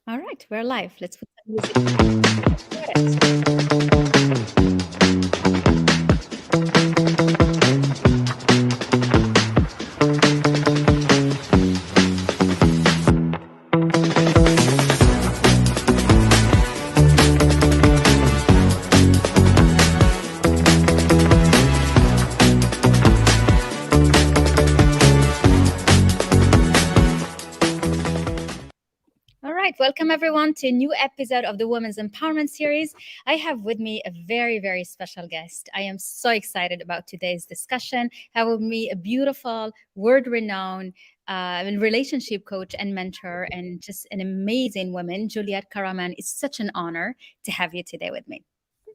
All right, we're live. Let's put some music. All right, welcome everyone to a new episode of the Women's Empowerment Series. I have with me a very, very special guest. I am so excited about today's discussion. I have with me a beautiful, world renowned relationship coach and mentor, and just an amazing woman, Juliette Karaman. It's such an honor to have you today with me.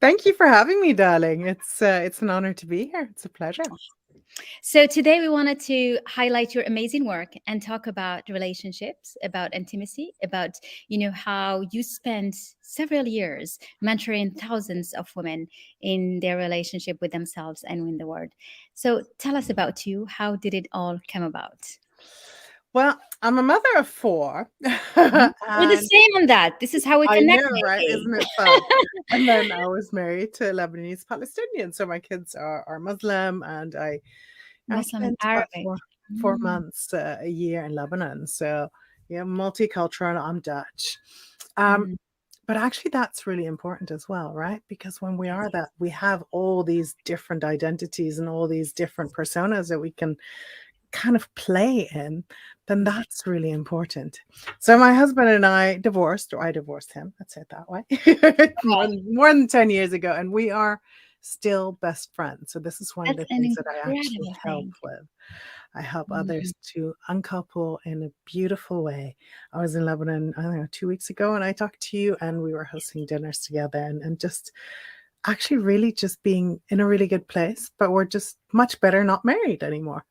Thank you for having me, darling. It's an honor to be here. It's a pleasure. So today we wanted to highlight your amazing work and talk about relationships, about intimacy, about how you spent several years mentoring thousands of women in their relationship with themselves and with the world. So tell us about you. How did it all come about? Well, I'm a mother of four, Mhm. We're the and same on that. This is how we I connect, know, right? maybe. Isn't it fun? And then I was married to a Lebanese Palestinian, so my kids are Muslim, and I Muslim and spent about Arabic. four Mm, months a year in Lebanon. So yeah, multicultural. I'm Dutch. Um, mm, but actually, that's really important as well, right? Because when we are yes. that, we have all these different identities and all these different personas that we can kind of play in, then Mm. that's really important. So my husband and I divorced, or I divorced him, let's say it that way, Wow, more than 10 years ago, and we are still best friends. So this is one of that's the an things that I actually incredible help thing. with. I help Mm. others to uncouple in a beautiful way. I was in Lebanon, I don't know, 2 weeks ago, and I talked to you, and we were hosting dinners together, and just actually really just being in a really good place, but we're just much better not married anymore.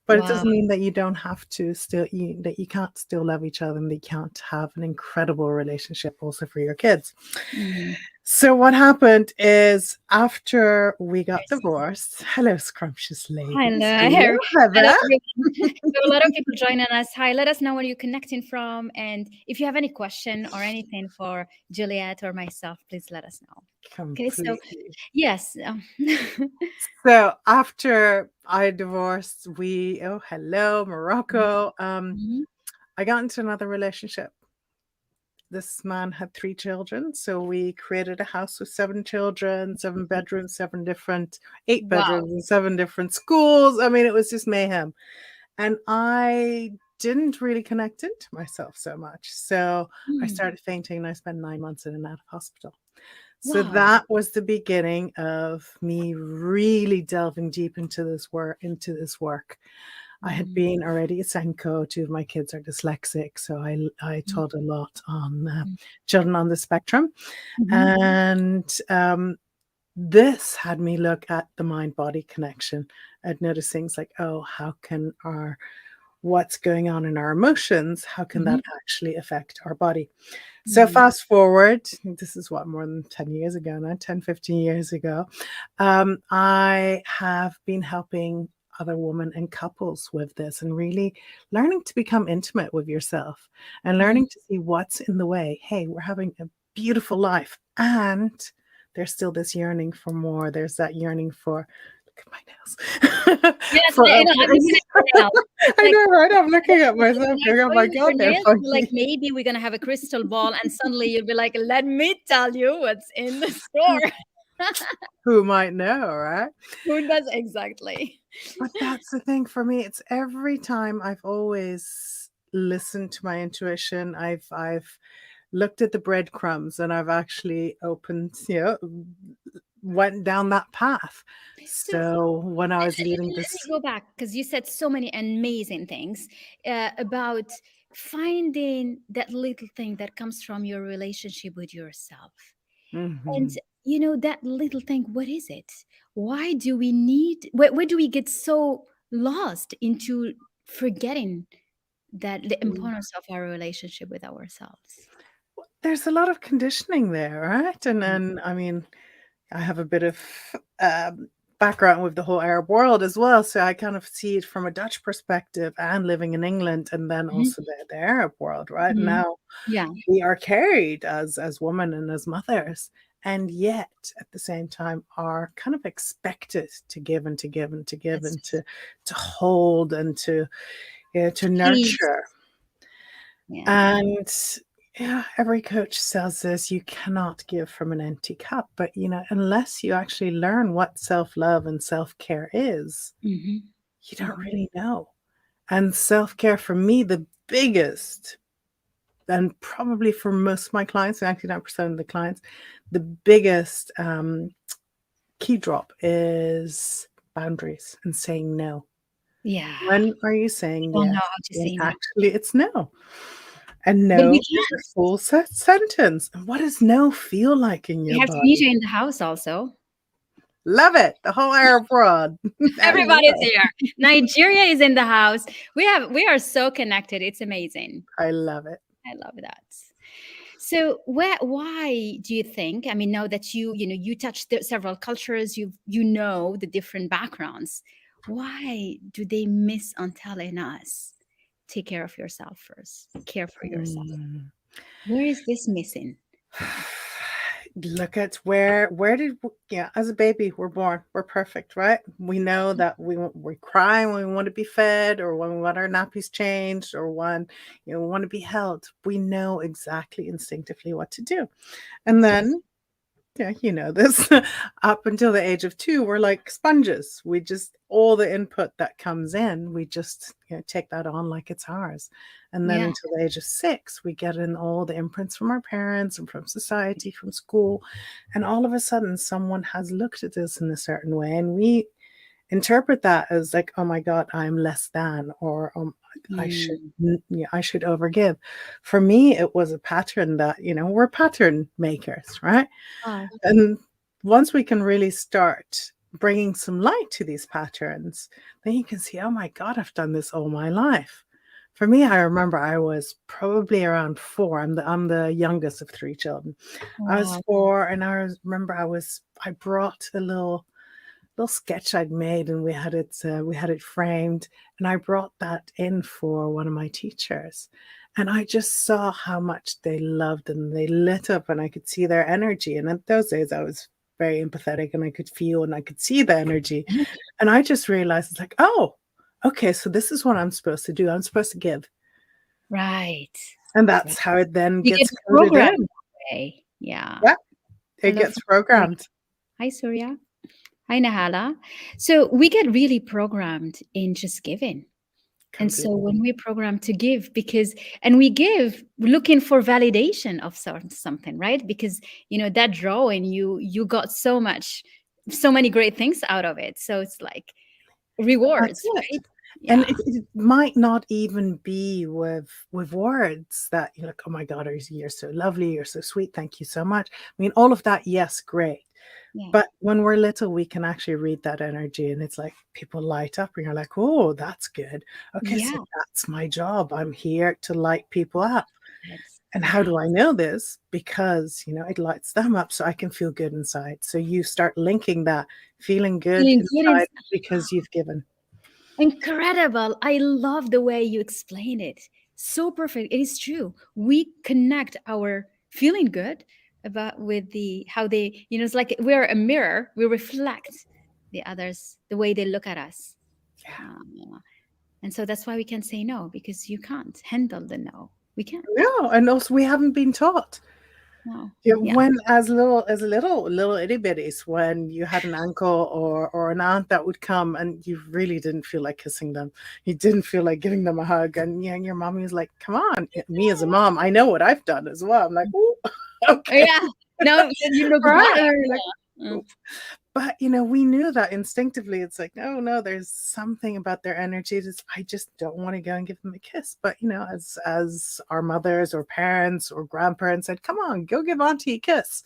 But it Wow. doesn't mean that you don't have to that you can't still love each other and that you can't have an incredible relationship also for your kids. Mm. So what happened is after we got Yes. divorced, hello, scrumptious Hello. ladies. Hello, Hello, Heather. everyone. We have a lot of people joining us. Hi, let us know where you're connecting from. And if you have any question or anything for Juliet or myself, please let us know. Okay, so Completely. yes. So after I divorced, hello, Mhm, Morocco. mhm. I got into another relationship. This man had 3 children, so we created a house with 7 children, 7 bedrooms, 8 bedrooms, Wow. and 7 different schools. I mean, it was just mayhem. And I didn't really connect into myself so much. So I Mm. started fainting and I spent 9 months in and out of hospital. So Wow. that was the beginning of me really delving deep into this work. I had Mhm, been already a Senko. 2 of my kids are dyslexic, so I mhm, taught a lot on children on the spectrum, mhm, and this had me look at the mind-body connection. I'd noticed things like, oh, how can our what's going on in our emotions? How can mhm, that actually affect our body? So mhm, fast forward, this is what, more than 10 years ago now, 10, 15 years ago. I have been helping other women and couples with this and really learning to become intimate with yourself and mhm. learning to see what's in the way. Hey, we're having a beautiful life, and there's still this yearning for more. There's that yearning for, look at my nails. Yes, for, I know. for I'm looking at your nails. It's I like know, right? I'm when looking at myself I going, oh saw my you with God, your they're nails, you're like, funky. maybe we're gonna have a crystal ball, and suddenly you'll be like, "Let me tell you what's in the store." Who might know, right? Who does exactly? But that's the thing for me. It's every time I've always listened to my intuition. I've looked at the breadcrumbs and I've actually went down that path. So So when I was leading let me this, go back because you said so many amazing things about finding that little thing that comes from your relationship with yourself. And Mhm. that little thing, what is it? Why do we need, where do we get so lost into forgetting that the importance of our relationship with ourselves? There's a lot of conditioning there, right? And Mm, then, I mean, I have a bit of um, background with the whole Arab world as well. So I kind of see it from a Dutch perspective and living in England and then Mhm. also the Arab world, right? Mhm. Now Yeah. we are carried as women and as mothers, and yet at the same time are kind of expected to give and to give and to give That's and to hold and to please. nurture. Yeah. And yeah, every coach says this, you cannot give from an empty cup. But unless you actually learn what self-love and self-care is, Hmm. you don't Hmm. really know. And self-care for me, the biggest, and probably for most of my clients, 99% of the clients, the biggest key drop is boundaries and saying no. Yeah. When are you We saying don't know yes? how to When say no, actually it's no. And but we no is a can't. full sentence. And what does no feel like in We your have body? Tunisia in the house also. Love it. The whole Arab world. As Everybody's well. here. Nigeria is in the house. We are so connected. It's amazing. I love it. I love that. So why do you think? I mean, now that you touched several cultures, you know the different backgrounds. Why do they miss on telling us, take care of yourself first, care for yourself? Mm. Where is this missing? Look at where did yeah, as a baby we're born, we're perfect, right? We know that we cry when we want to be fed or when we want our nappies changed or when we want to be held. We know exactly instinctively what to do. And Yes. then yeah, you know this. Up until the age of 2, we're like sponges. We just all the input that comes in, we just take that on like it's ours. And then Yeah. until the age of 6, we get in all the imprints from our parents and from society, from school, and all of a sudden, someone has looked at us in a certain way, and we interpret that as like, oh my God, I'm less than, or Mm. I should overgive. For me, it was a pattern that we're pattern makers, right? Wow. And once we can really start bringing some light to these patterns, then you can see, oh my God, I've done this all my life. For me, I remember I was probably around 4. I'm the youngest of 3 children. I was Wow. 4, and remember I brought a little sketch I'd made, and we had it framed, and I brought that in for one of my teachers, and I just saw how much they loved and they lit up, and I could see their energy. And in those days, I was very empathetic, and I could feel and I could see the energy, and I just realized it's like, oh, okay, so this is what I'm supposed to do. I'm supposed to give, Right. and Right. that's how it then You get gets coded programmed in. that way. Yeah. Yeah, it Hello gets from Surya. programmed Hi, Surya. Hi, Nahala. So we get really programmed in just giving. And so completely. when we program to give, and we give looking for validation of something, right? Because that drawing, you got so many great things out of it. So it's like That's rewards, it. right? And Yeah. it might not even be with words that you're like, oh my God, you're so lovely, you're so sweet, thank you so much. I mean, all of that, yes, great. Yeah. But when we're little, we can actually read that energy, and it's like people light up, and you're like, oh, that's good. Okay, so Yeah. that's my job. I'm here to light people up. And how Yeah. do I know this? Because, it lights them up so I can feel good inside. So you start linking that feeling good Feeling good inside inside. because you've given. Incredible. I love the way you explain it. So perfect. It is true. We connect our feeling good about with the how they, it's like we're a mirror. We reflect the others, the way they look at us. Yeah. And so that's why we can say no, because you can't handle the no. We can't. No, and also we haven't been taught. No. Yeah, Yeah. when as little itty bitties, when you had an uncle or an aunt that would come and you really didn't feel like kissing them, you didn't feel like giving them a hug, and your mommy was like, "Come on." Me as a mom, I know what I've done as well. I'm like, "Ooh, okay, Yeah. No, you look right." back. And you're like, Mm. but we knew that instinctively. It's like, no, no, there's something about their energy. I just don't want to go and give them a kiss. But as our mothers or parents or grandparents said, come on, go give auntie a kiss.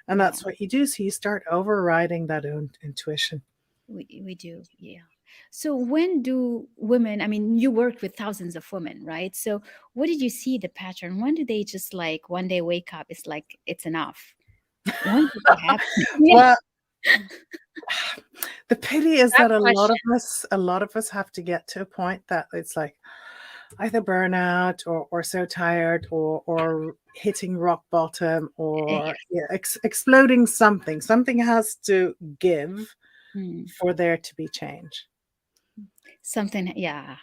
And Yeah. that's what you do. So you start overriding that own intuition. We do, yeah. So when do women, I mean, you worked with thousands of women, right? So what did you see the pattern? When do they just like one day wake up, it's like it's enough? When did it happen? Yeah. Well, The pity is That that question. a lot of us have to get to a point that it's like either burnout or so tired or hitting rock bottom Eh, or yeah, exploding something. Something has to give mm, for there to be change. something, yeah.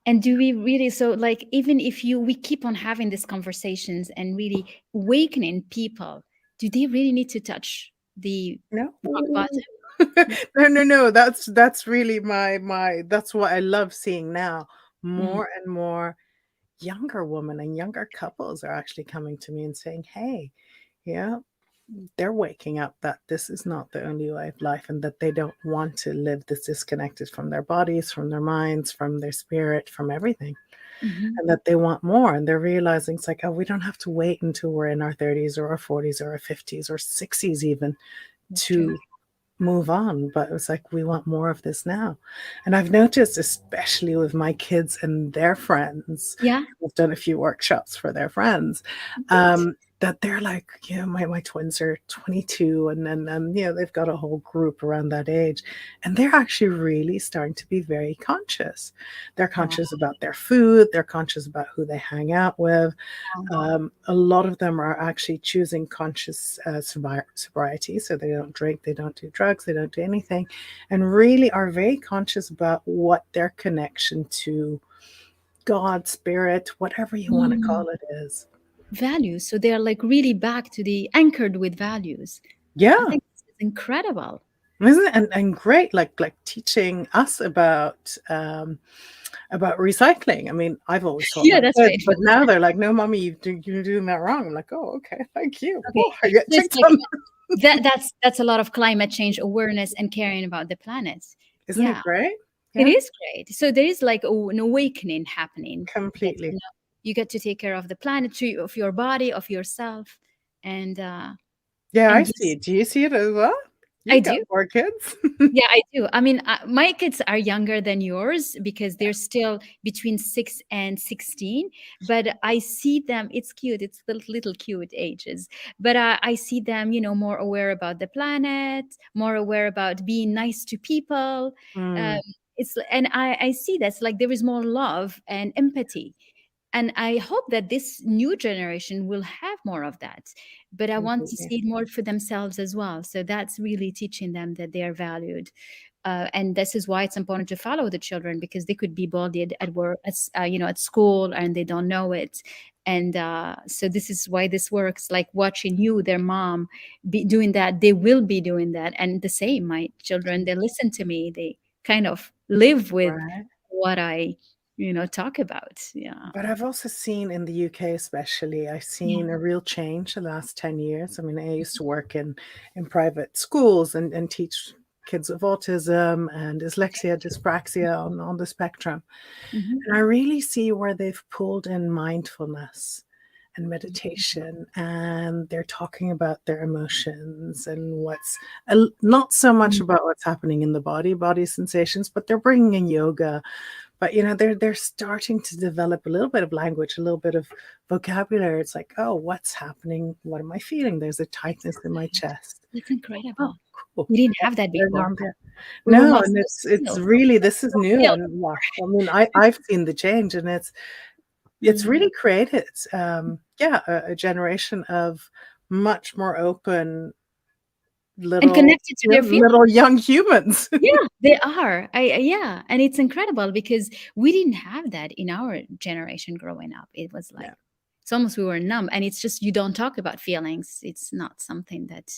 And do we really, so like, even if we keep on having these conversations and really awakening people, do they really need to touch the No. rock bottom? No, no, no. That's really my that's what I love seeing now. Mm, More and more younger women and younger couples are actually coming to me and saying, "Hey, yeah, they're waking up that this is not the only way of life and that they don't want to live this disconnected from their bodies, from their minds, from their spirit, from everything, mhm. and that they want more." And they're realizing it's like, oh, we don't have to wait until we're in our 30s or our 40s or our 50s or 60s even That's true. to move on. But it's like, we want more of this now. And I've noticed, especially with my kids and their friends, Yeah, I've done a few workshops for their friends, good. that they're like, you know, my twins are 22 and then, you know, they've got a whole group around that age. And they're actually really starting to be very conscious. They're Wow. conscious about their food. They're conscious about who they hang out with. A lot of them are actually choosing conscious sobriety, so they don't drink, they don't do drugs, they don't do anything, and really are very conscious about what their connection to God, spirit, whatever you want to Mm. call it is. Values. So they're like really back to the anchored with values. I Yeah, think this is incredible. isn't it? And great, like teaching us about recycling. I mean, I've always taught Yeah, my that's kids, right. but now they're like, "No, mommy, you're doing that wrong." I'm like, "Oh, okay, thank you." Okay. Oh, I get So it's checked like on. that's a lot of climate change awareness and caring about the planet. Isn't it Yeah, great? it Yeah, is great. So there is like an awakening happening that completely. you get to take care of the planet, of your body, of yourself, and Yeah, I see yes, it. Do you see it as well? I You've got do. 4 kids. Yeah, I do. I mean, my kids are younger than yours because they're still between 6 and 16. But I see them, it's cute, it's the little cute ages. But I see them, more aware about the planet, more aware about being nice to people. Um, Mm, and I see that's like there is more love and empathy, and I hope that this new generation will have more of that, but I want to completely. see it more for themselves as well. So that's really teaching them that they are valued, and this is why it's important to follow the children, because they could be bullied at work, at school, and they don't know it. And so this is why this works, like watching you, their mom, be doing that, they will be doing that. And the same, my children, they listen to me, they kind of live with Right. what I talk about. Yeah. But I've also seen in the UK especially, I've Yeah. seen a real change the last 10 years. I mean, I used to work in private schools and teach kids with autism and dyslexia, dyspraxia on the spectrum. Mhm. And I really see where they've pulled in mindfulness and meditation, and they're talking about their emotions and what's not so much Mm. about what's happening in the body sensations, but they're bringing in yoga. But you know, they're starting to develop a little bit of language, a little bit of vocabulary. It's like, oh, what's happening? What am I feeling? There's a tightness in my chest. That's Oh, incredible. cool. We didn't have that They're before. not there. We were No, more and so it's still, really, this is new. still. And wow, I mean, I've seen the change, and it's Mm. really created, yeah, a generation of much more open And little, connected to their feelings. little young humans. Yeah, they are. Yeah, and it's incredible because we didn't have that in our generation growing up. It was like Yeah, it's almost we were numb, and it's just you don't talk about feelings. It's not something that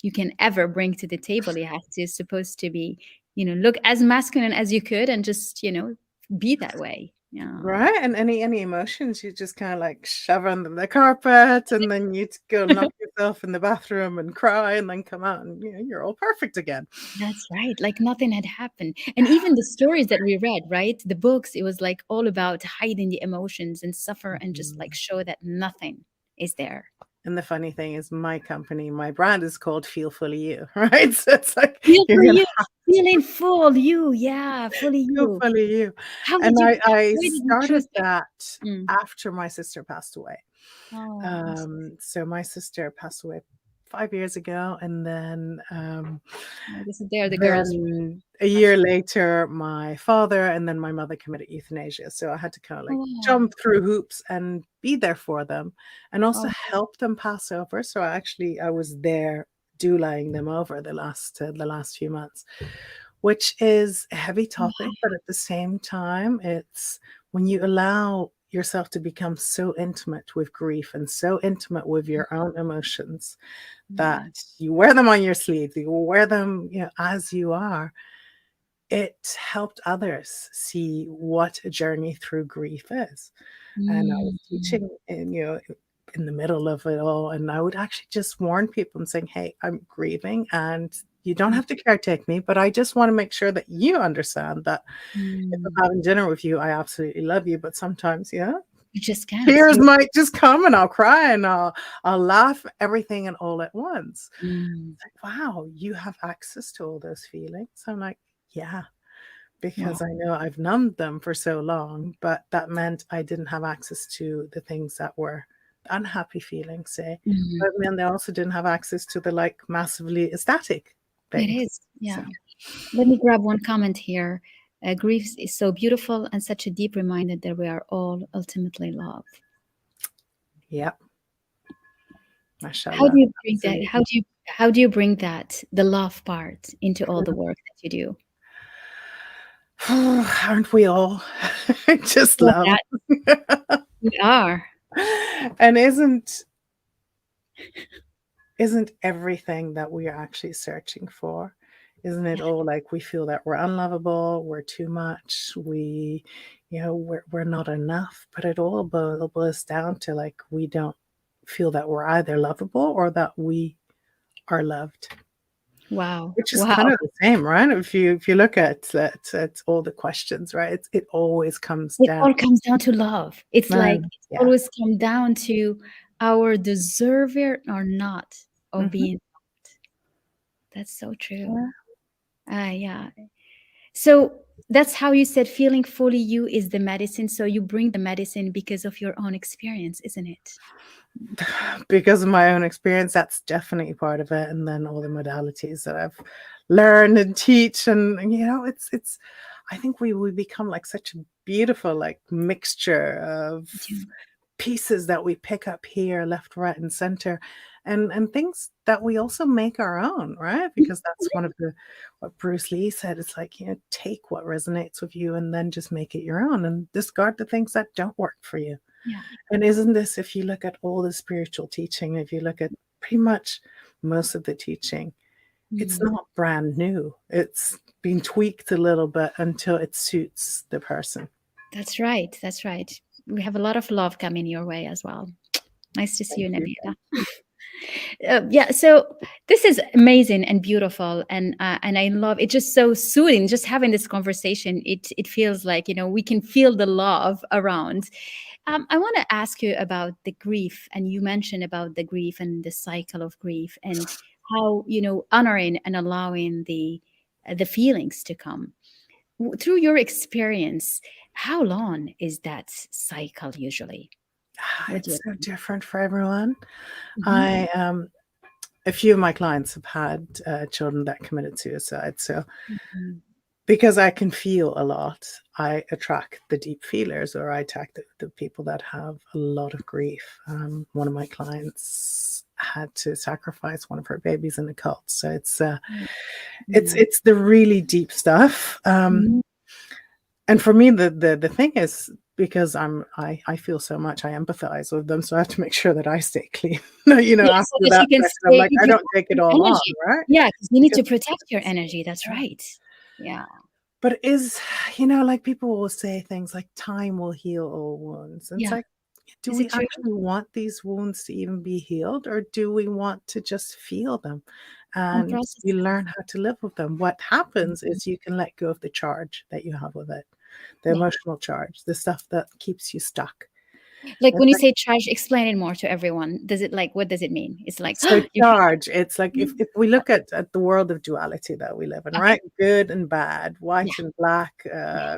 you can ever bring to the table. You have to supposed to be, look as masculine as you could and just, be that way. Yeah. right. And any emotions, you just kind of like shove under the carpet, and then you go lock yourself in the bathroom and cry, and then come out, and you're all perfect again. That's right. Like nothing had happened. And even the stories that we read, right? The books, it was like all about hiding the emotions and suffer and just like Mhm. show that nothing is there. And the funny thing is, my company, my brand is called Feel Fully You, right? So it's like Feel you're for gonna you, feeling full you. Yeah, fully feel you. fully you. How And did you, I why did you started choose that? that Mm. after my sister passed away. Oh, I'm So my sister passed away 5 years ago, and This is there, the girls. then a year later, my father and then my mother committed euthanasia. So I had to kind of like Oh, jump through hoops and be there for them and also oh, help them pass over. So I was there doulaying them over the last few months, which is a heavy topic, but at the same time, it's when you allow yourself to become so intimate with grief and so intimate with your own emotions that mm, you wear them on your sleeve, you wear them, as you are. It helped others see what a journey through grief is. And I was mm, teaching in the middle of it all, and I would actually just warn people and saying, "Hey, I'm grieving, and you don't mm, have to caretake me, but I just want to make sure that you understand that if mm. I'm having dinner with you, I absolutely love you, but sometimes, You just can't. tears You. might just come, and I'll cry, and I'll laugh, everything and all at once." Mm, It's like, wow, you have access to all those feelings. I'm like, yeah, wow. because I know I've numbed them for so long, but that meant I didn't have access to the things that were unhappy feelings, say. Mm. But it meant I also didn't have access to the like massively ecstatic It things. is. So Yeah. Let me grab one comment here. Grief is so beautiful and such a deep reminder that we are all ultimately love. yeah, How do mashallah. you bring that? Absolutely. How do you bring that the love part into all the work that you do? Aren't we all? Just Well, love. that we are. And isn't everything that we are actually searching for? Isn't it all like we feel that we're unlovable, we're too much, we're not enough, but it all boils down to like we don't feel that we're either lovable or that we are loved, Wow. which is kind Wow. of the same, right? If you look at all the questions, right? It always comes It down. all comes down to love. It's like it's Yeah. always come down to our deserver or not of Hmm. being loved. That's so true. Yeah. Yeah. So that's how you said feeling fully you is the medicine. So you bring the medicine because of your own experience, isn't it? Because of my own experience, that's definitely part of it. And then all the modalities that I've learned and teach. And it's I think we become like such a beautiful like mixture of Yeah. pieces that we pick up here, left, right, and center, and things that we also make our own, right? Because that's one of the what Bruce Lee said. It's like, take what resonates with you and then just make it your own and discard the things that don't work for you. Yeah. And isn't this, if you look at all the spiritual teaching, if you look at pretty much most of the teaching, it's Mm. not brand new. It's been tweaked a little bit until it suits the person. That's right. That's right. We have a lot of love coming your way as well. Nice to see Thank you, you. Nabila. Yeah, so this is amazing and beautiful, and I love it. Just so soothing. Just having this conversation, it feels like we can feel the love around. I want to ask you about the grief, and you mentioned about the grief and the cycle of grief, and how honoring and allowing the feelings to come. Through your experience, how long is that cycle usually? What do It's you so different for everyone. think? I A few of my clients have had children that committed suicide. So Mhm. because I can feel a lot, I attract the deep feelers, or I attract the people that have a lot of grief. One of my clients had to sacrifice one of her babies in a cult, so Mm. it's the really deep stuff. Mm. And for me, the thing is, because I feel so much, I empathize with them, so I have to make sure that I stay clean. Yeah, so After that you that can session, I'm stay like, you I don't protect take it your all on, energy. right? Yeah, because you need Because to protect your energy. That's yeah. right. Yeah. But like people will say things like time will heal all wounds. And it's Yeah. like, do Is we it true? actually want these wounds to even be healed, or do we want to just feel them And and process you them. learn how to live with them? What happens Mhm. is you can let go of the charge that you have with it, the Yeah. emotional charge, the stuff that keeps you stuck. Like It's when you like, say charge, explain it more to everyone. Does it what does it mean? It's like so you charge, it's like feel. if we look at the world of duality that we live in, Okay. right? Good and bad, Yeah. white and black,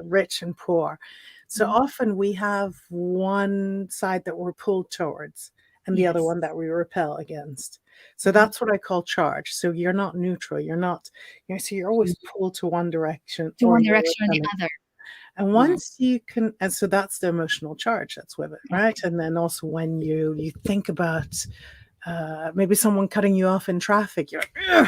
rich and poor. So Mhm. often we have one side that we're pulled towards, and the other Yes. one that we repel against. So that's what I call charge. So you're not neutral. So you're always pulled to one direction To or one you're direction or the repelling. other. And Wow. once you can, and so that's the emotional charge that's with it, right? And then also when you think about maybe someone cutting you off in traffic, you're like, "Ugh,"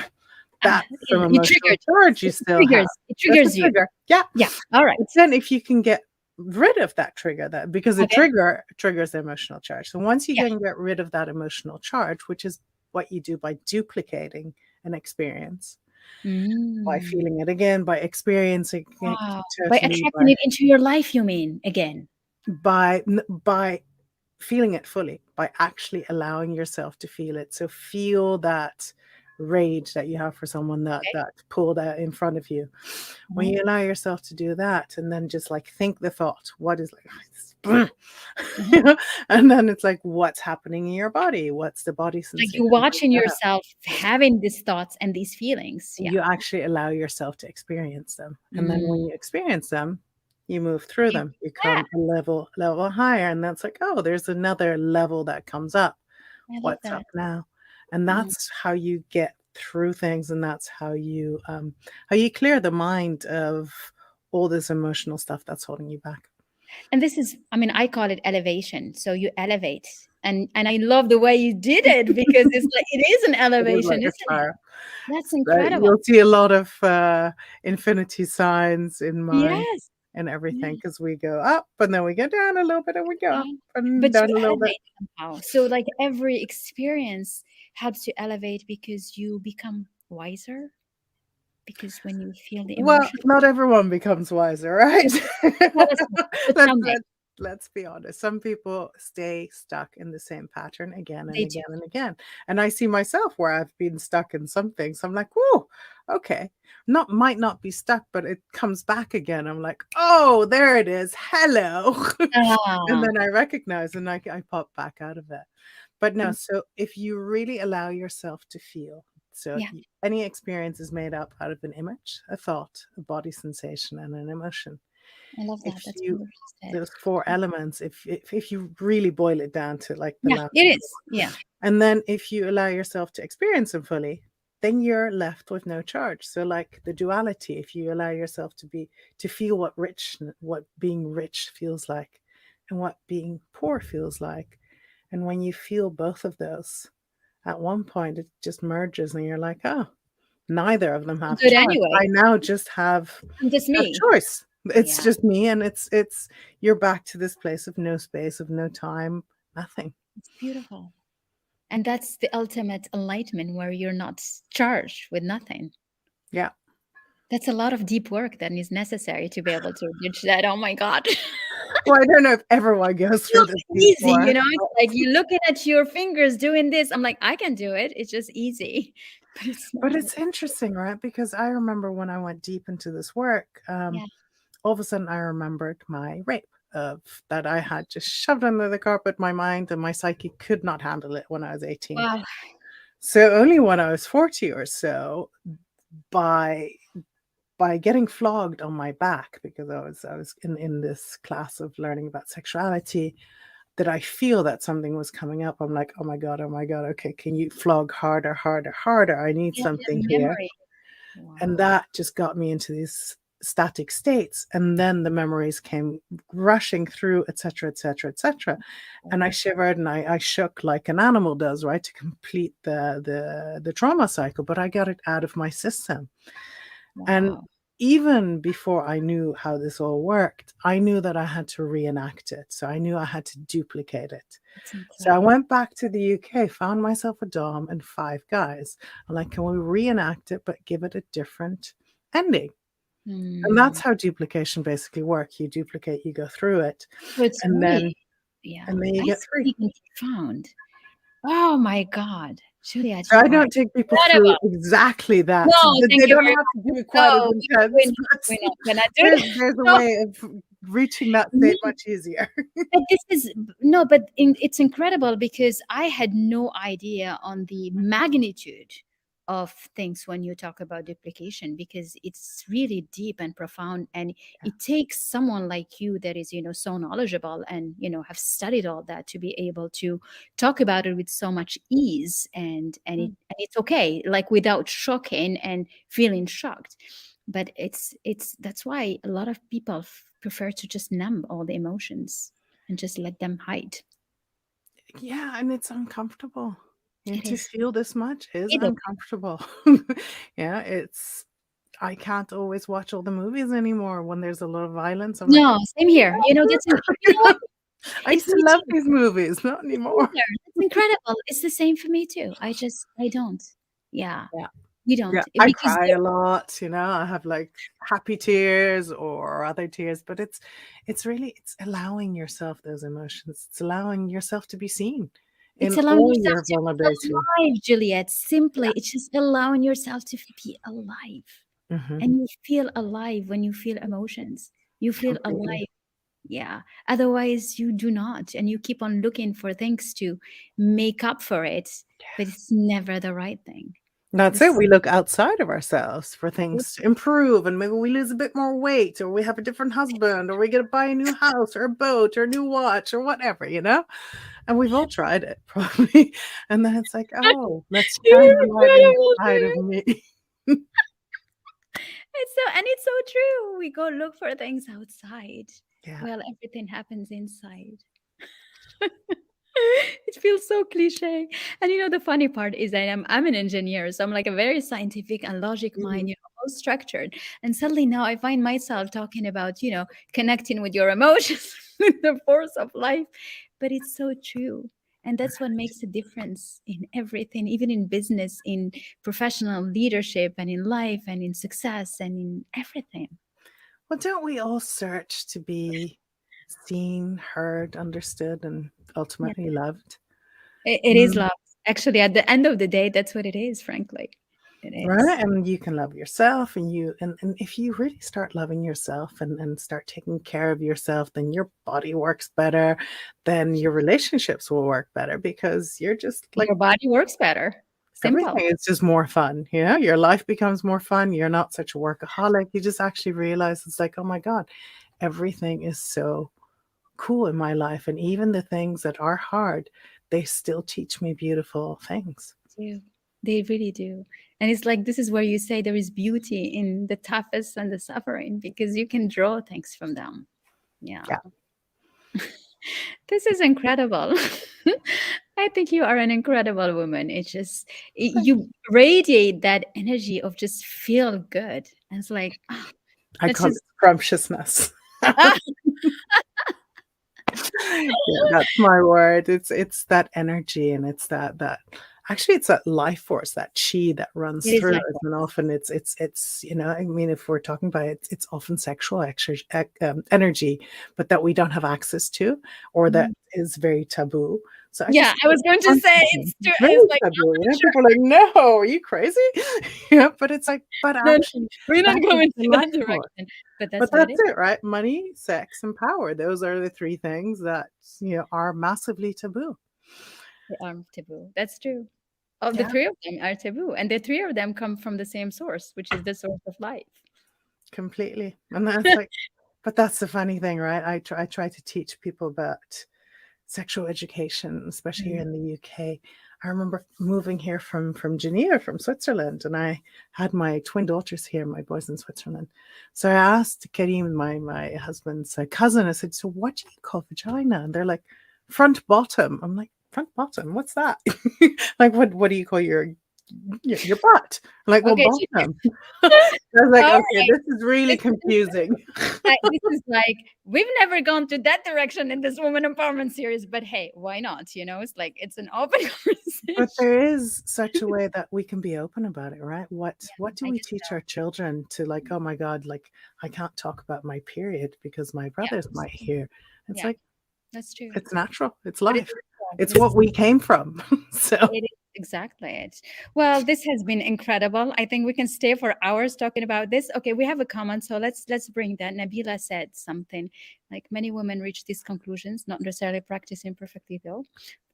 that's some You emotional triggered. charge you It still have. triggers. It That's a triggers you. trigger. Yeah. Yeah. All right. But then if you can get rid of that trigger, that because the Okay. trigger triggers the emotional charge. So once you Yeah. can get rid of that emotional charge, which is what you do by duplicating an experience, by Mm. feeling it again, by experiencing it Wow. By totally, attracting it into your life, you mean, again? by feeling it fully, by actually allowing yourself to feel it. So feel that rage that you have for someone that Okay. pulled out in front of you. When you allow yourself to do that, and then just like think the thought, what is like, you know? And then it's like, what's happening in your body? What's the body Like sensation? you're watching yourself having these thoughts and these feelings. Yeah. You actually allow yourself to experience them, and then when Mm. you experience them, you move through You- them. You Yeah. come a level higher, and that's like, oh, there's another level that comes up. I love What's that. up now? And Mm. that's how you get through things, and that's how you clear the mind of all this emotional stuff that's holding you back. And this is, I mean, I call it elevation. So you elevate. And I love the way you did it because it's like it is an It is elevation, like a isn't it? spiral. That's So incredible. you'll see a lot of infinity signs in mine Yes. and Yeah. everything, because we go up and then we go down a little bit and we go up Yeah. and But down you a little bit. elevate somehow. So like every experience helps you elevate because you become wiser. Because when you feel the Well, emotion, not everyone becomes wiser, right? tell us more. So let's, tell me, let's let's be honest. Some people stay stuck in the same pattern again and they do. again and again. And I see myself where I've been stuck in something. So I'm like, whoa, okay. Might not be stuck, but it comes back again. I'm like, oh, there it is. Hello. And Ah, then I recognize and I pop back out of it. But no, mm, so if you really allow yourself to feel, so yeah, any experience is made up out of an image, a thought, a body sensation, and an emotion. I love If that. That's you beautifully said. those four elements, if you really boil it down to like the Yeah, last, it is. Yeah, and then if you allow yourself to experience them fully, then you're left with no charge. So like the duality, if you allow yourself to feel what being rich feels like and what being poor feels like, and when you feel both of those, at one point it just merges and you're like, oh, neither of them I'm have good choice. anyway. I now just I'm just have me. choice. It's Yeah, just me, and it's you're back to this place of no space, of no time, nothing. it's beautiful. And that's the ultimate enlightenment where you're not charged with nothing. Yeah. That's a lot of deep work that is necessary to be able to reach that. Oh my God. Well, I don't know if everyone goes through Feels this easy, before. it's like you're looking at your fingers doing this. I'm like, I can do it. It's just easy. But it's But not. it's interesting, right? Because I remember when I went deep into this work, Yeah. all of a sudden I remembered my rape of that I had just shoved under the carpet. My mind and my psyche could not handle it when I was 18. Wow. So only when I was 40 or so, by getting flogged on my back, because I was in this class of learning about sexuality, that I feel that something was coming up. I'm like, oh my god, okay, can you flog harder, harder, harder? I need Yeah, something yeah, here. memory. And Wow. that just got me into these static states, and then the memories came rushing through, etc., etc., etc. And I shivered and I shook like an animal does, right, to complete the trauma cycle, but I got it out of my system. And Wow. even before I knew how this all worked, I knew that I had to reenact it. So I knew I had to duplicate it. It's So I incredible. went back to the UK, found myself a dom and 5 guys. I'm like, can we reenact it, but give it a different ending? And Mm. that's how duplication basically works. You duplicate, you go through it, So it's and really, then yeah, you get that's free. deep and profound. Oh my God. Juliette, So you I are don't take people through incredible. exactly that. No, thank They you don't very have much. to do it quite as No, intense, we're but not gonna do there's a that. way of reaching that No. state much easier. But this is no, but it's incredible because I had no idea on the magnitude of things when you talk about duplication, because it's really deep and profound, and it takes someone like you that is, so knowledgeable and, have studied all that to be able to talk about it with so much ease, and it's okay, like without shocking and feeling shocked. But it's that's why a lot of people prefer to just numb all the emotions and just let them hide. Yeah, and it's uncomfortable. It To is. feel this much is It is. uncomfortable. Yeah, it's I can't always watch all the movies anymore when there's a lot of violence. I'm like, No, same here. That's what? I used It's to me love too. these movies, not It's me anymore. there. It's incredible. It's the same for me too. I don't. Yeah, Yeah. we Yeah, don't I because cry a lot, I have like happy tears or other tears, but it's really it's allowing yourself those emotions. It's allowing yourself to be seen it's in allowing all yourself your to be vulnerability. alive, Juliette. Simply, Yeah. it's just allowing yourself to be alive. Mhm. And you feel alive when you feel emotions. You feel Completely. alive. Yeah. Otherwise, you do not. And you keep on looking for things to make up for it, but it's never the right thing. That's it. This, We look outside of ourselves for things to improve, and maybe we lose a bit more weight, or we have a different husband, or we get to buy a new house, or a boat, or a new watch, or whatever. And we've all tried it probably. And then it's like, oh, let's shine you're the light incredible, inside of dude. me. It's so true. We go look for things outside. Yeah. Well, everything happens inside. It feels so cliche. And the funny part is that I'm an engineer, so I'm like a very scientific and logic mind, Mhm. all structured. And suddenly now I find myself talking about, connecting with your emotions, with the force of life. But it's so true. And that's what makes a difference in everything, even in business, in professional leadership, and in life, and in success, and in everything. Well, don't we all search to be seen, heard, understood, and Yeah. ultimately loved? It is Mm. love. Actually, at the end of the day, that's what it is, frankly. It is. Right, and you can love yourself, and if you really start loving yourself and start taking care of yourself, then your body works better, then your relationships will work better because you're just like Your body works better. Simple. everything is just more fun, your life becomes more fun, you're not such a workaholic, you just actually realize it's like, "Oh my god, everything is so cool in my life, and even the things that are hard, they still teach me beautiful things." Do. They really do. And it's like this is where you say there is beauty in the toughest and the suffering, because you can draw things from them. Yeah. Yeah. This is incredible. I think you are an incredible woman. It's just you radiate that energy of just feel good. And it's like, I let's call it just scrumptiousness. ah, Yeah, that's my word. It's that energy and it's that actually it's that life force, that chi that runs it is through like us. And often I mean, if we're talking about it, it's often sexual energy, but that we don't have access to or that Mhm. is very taboo. So I Yeah, just I was going to say it's it's very like taboo. I'm not sure. People are like, no, are you crazy? Yeah, but it's like, but No, no, actually we're that not is going the to life that force. direction. But But that's what it that's is. it, right? Money, sex, and power. Those are the 3 things that, are massively taboo. They are taboo. That's true. Of the Yeah, three of them are taboo, and the three of them come from the same source, which is the source of life. completely. And that's like but that's the funny thing, right? I try to teach people about sexual education, especially here Mm. in the UK. I remember moving here from Geneva, from Switzerland, and I had my twin daughters here, my boys in Switzerland. So I asked Karim, my husband's cousin, I said, "So what do you call vagina?" And they're like, "Front bottom." I'm like, "Front bottom? What's that?" Like, what do you call your butt? I'm like, "Well, Okay, bottom." I was like, all "Okay, right. this is really This is confusing." this is like we've never gone to that direction in this woman empowerment series, but hey, why not? It's like it's an open But conversation. there is such a way that we can be open about it, right? What do I we guess teach our children to like, oh my God, like I can't talk about my period because my yeah, brothers might hear. It's yeah, like that's true. it's natural, it's But it life. is wrong. It's This what is we came from. So it is Exactly. Well, this has been incredible. I think we can stay for hours talking about this. Okay, we have a comment, so let's bring that. Nabila said something like many women reach these conclusions, not necessarily practicing perfectly though.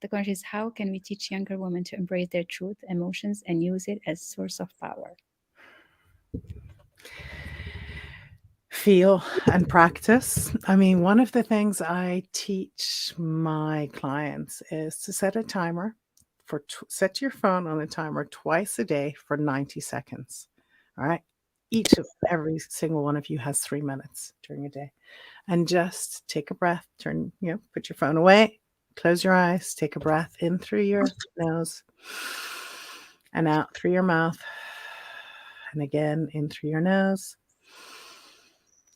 The question is, how can we teach younger women to embrace their truth, emotions, and use it as source of power? Feel and practice. I mean, one of the things I teach my clients is to set a timer set your phone on a timer twice a day for 90 seconds. All right. Every single one of you has 3 minutes during a day. And just take a breath, put your phone away, close your eyes, take a breath in through your nose and out through your mouth. And again, in through your nose,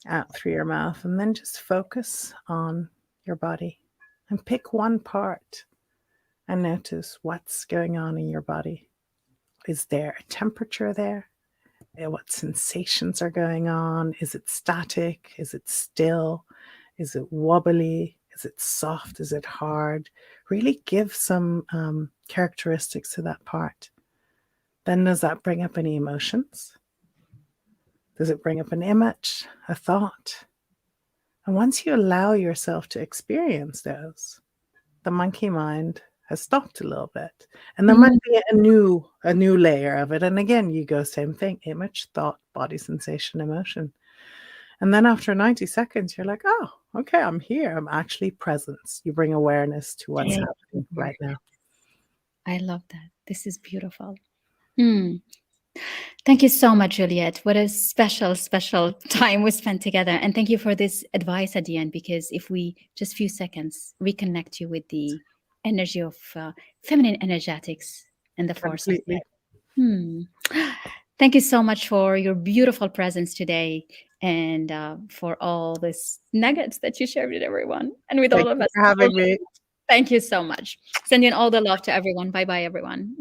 out through your mouth, and then just focus on your body and pick one part and notice what's going on in your body. Is there a temperature there? What sensations are going on? Is it static? Is it still? Is it wobbly? Is it soft? Is it hard? Really give some characteristics to that part. Then does that bring up any emotions? Does it bring up an image, a thought? And once you allow yourself to experience those, the monkey mind has stopped a little bit. And there might be a new layer of it. And again, you go same thing, image, thought, body sensation, emotion. And then after 90 seconds, you're like, oh, okay, I'm here. I'm actually present. You bring awareness to what's happening right now. I love that. This is beautiful. Thank you so much, Juliette. What a special, special time we spent together. And thank you for this advice at the end, because if we just few seconds reconnect you with the energy of feminine energetics and the force of it. Thank you so much for your beautiful presence today and for all these nuggets that you shared with everyone and with all of us. Thank you for having me. Thank you so much. Sending all the love to everyone. Bye-bye, everyone.